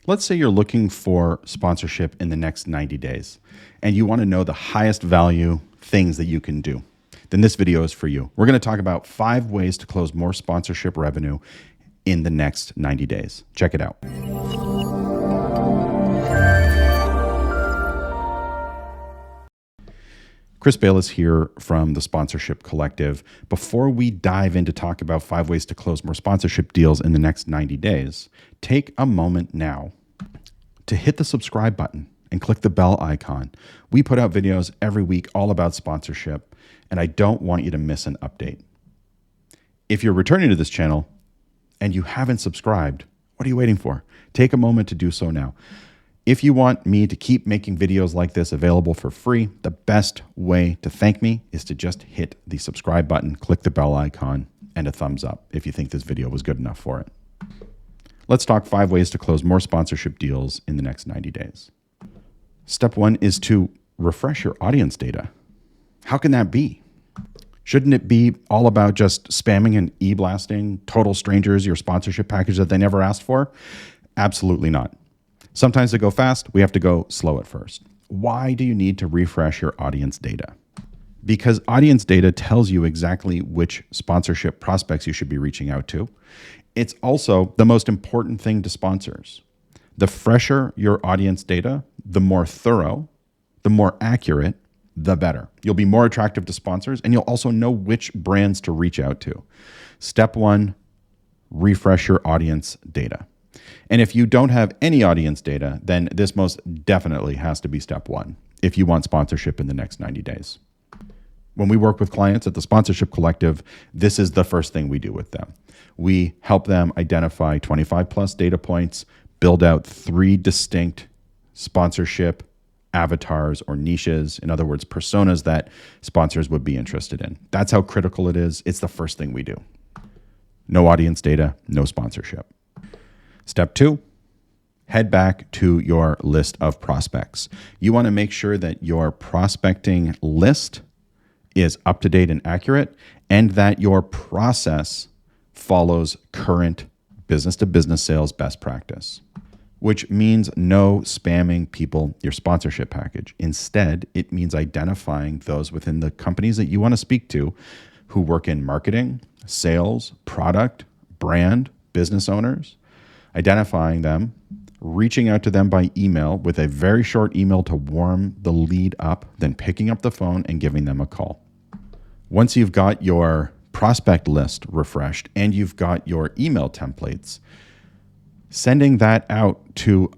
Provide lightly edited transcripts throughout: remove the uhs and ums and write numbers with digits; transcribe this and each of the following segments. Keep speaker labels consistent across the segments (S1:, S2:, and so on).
S1: Let's say you're looking for sponsorship in the next 90 days and you want to know the highest value things that you can do. Then this video is for you. We're going to talk about 5 ways to close more sponsorship revenue in the next 90 days. Check it out. Chris Bayless here from the Sponsorship Collective. Before we dive in to talk about 5 ways to close more sponsorship deals in the next 90 days, take a moment now to hit the subscribe button and click the bell icon. We put out videos every week all about sponsorship, and I don't want you to miss an update. If you're returning to this channel and you haven't subscribed, what are you waiting for? Take a moment to do so now. If you want me to keep making videos like this available for free, the best way to thank me is to just hit the subscribe button, click the bell icon, and a thumbs up if you think this video was good enough for it. Let's talk 5 ways to close more sponsorship deals in the next 90 days. Step 1 is to refresh your audience data. How can that be? Shouldn't it be all about just spamming and e-blasting total strangers your sponsorship package that they never asked for? Absolutely not. Sometimes to go fast, we have to go slow at first. Why do you need to refresh your audience data? Because audience data tells you exactly which sponsorship prospects you should be reaching out to. It's also the most important thing to sponsors. The fresher your audience data, the more thorough, the more accurate, the better. You'll be more attractive to sponsors, and you'll also know which brands to reach out to. Step 1, refresh your audience data. And if you don't have any audience data, then this most definitely has to be step 1 if you want sponsorship in the next 90 days. When we work with clients at the Sponsorship Collective, this is the first thing we do with them. We help them identify 25 plus data points, build out 3 distinct sponsorship avatars or niches, in other words, personas that sponsors would be interested in. That's how critical it is. It's the first thing we do. No audience data, no sponsorship. Step 2, head back to your list of prospects. You want to make sure that your prospecting list is up to date and accurate, and that your process follows current business-to-business sales best practice, which means no spamming people your sponsorship package. Instead, it means identifying those within the companies that you want to speak to who work in marketing, sales, product, brand, business owners, identifying them, reaching out to them by email with a very short email to warm the lead up, then picking up the phone and giving them a call. Once you've got your prospect list refreshed and you've got your email templates, sending that out to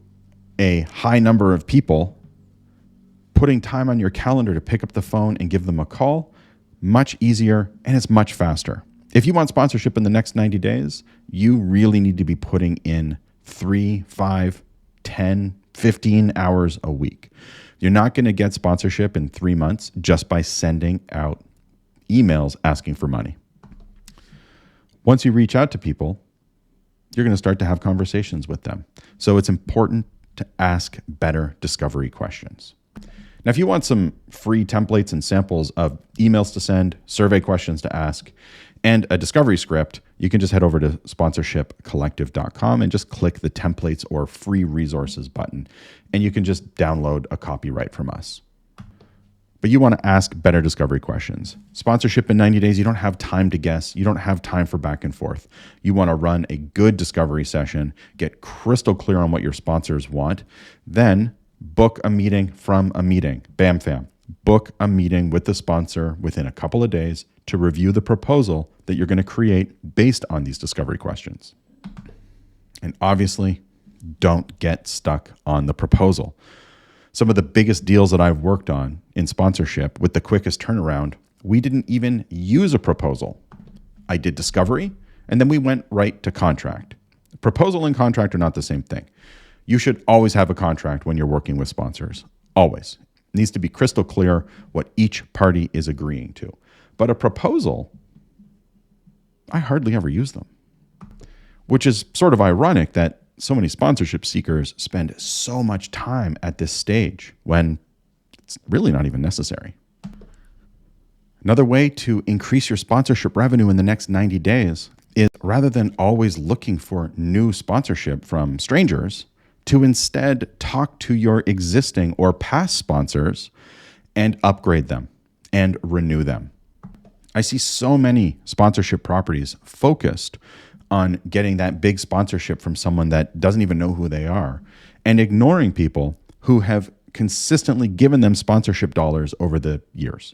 S1: a high number of people, putting time on your calendar to pick up the phone and give them a call, much easier and it's much faster. If you want sponsorship in the next 90 days, you really need to be putting in 3, 5, 10, 15 hours a week. You're not going to get sponsorship in 3 months just by sending out emails asking for money. Once you reach out to people, you're going to start to have conversations with them. So it's important to ask better discovery questions. Now, if you want some free templates and samples of emails to send, survey questions to ask, and a discovery script, you can just head over to sponsorshipcollective.com and just click the templates or free resources button, and you can just download a copy right from us. But you want to ask better discovery questions. Sponsorship in 90 days, you don't have time to guess. You don't have time for back and forth. You want to run a good discovery session, get crystal clear on what your sponsors want, then book a meeting from a meeting. Bam, fam. Book a meeting with the sponsor within a couple of days to review the proposal that you're going to create based on these discovery questions. And obviously, don't get stuck on the proposal. Some of the biggest deals that I've worked on in sponsorship with the quickest turnaround, we didn't even use a proposal. I did discovery, and then we went right to contract. Proposal and contract are not the same thing. You should always have a contract when you're working with sponsors. Always. It needs to be crystal clear what each party is agreeing to. But a proposal, I hardly ever use them, which is sort of ironic that so many sponsorship seekers spend so much time at this stage when it's really not even necessary. Another way to increase your sponsorship revenue in the next 90 days is, rather than always looking for new sponsorship from strangers, to instead talk to your existing or past sponsors and upgrade them and renew them. I see so many sponsorship properties focused on getting that big sponsorship from someone that doesn't even know who they are and ignoring people who have consistently given them sponsorship dollars over the years.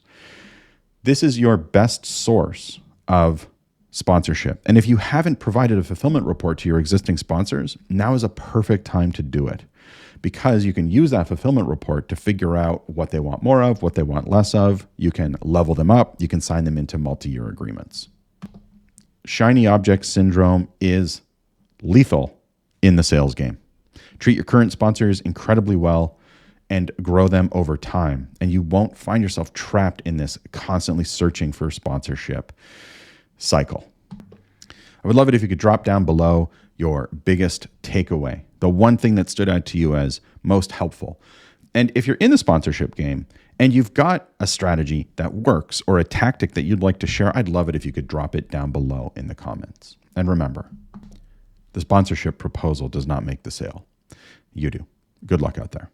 S1: This is your best source of sponsorship. And if you haven't provided a fulfillment report to your existing sponsors, now is a perfect time to do it, because you can use that fulfillment report to figure out what they want more of, what they want less of. You can level them up. You can sign them into multi-year agreements. Shiny object syndrome is lethal in the sales game. Treat your current sponsors incredibly well and grow them over time, and you won't find yourself trapped in this constantly searching for sponsorship cycle. I would love it if you could drop down below your biggest takeaway, the one thing that stood out to you as most helpful. And if you're in the sponsorship game and you've got a strategy that works or a tactic that you'd like to share, I'd love it if you could drop it down below in the comments. And remember, the sponsorship proposal does not make the sale. You do. Good luck out there.